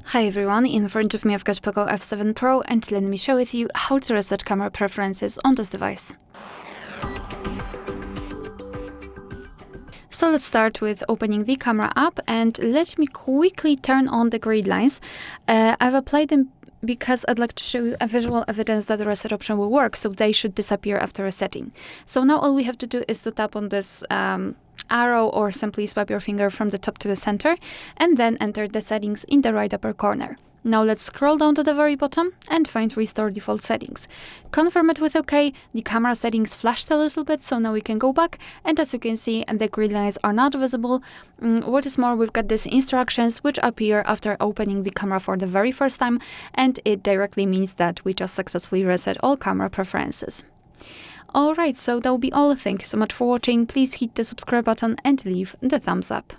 Hi everyone, in front of me I've got POCO F7 Pro and let me share with you how to reset camera preferences on this device. So let's start with opening the camera app and let me quickly turn on the grid lines. I've applied them because I'd like to show you a visual evidence that the reset option will work, so they should disappear after resetting. So now all we have to do is to tap on this arrow or simply swipe your finger from the top to the center and then enter the settings in the right upper corner. Now let's scroll down to the very bottom and find Restore Default Settings. Confirm it with OK. The camera settings flashed a little bit, so now we can go back. And as you can see, the grid lines are not visible. What is more, we've got these instructions which appear after opening the camera for the very first time, and it directly means that we just successfully reset all camera preferences. Alright, so that will be all. Thank you so much for watching. Please hit the subscribe button and leave the thumbs up.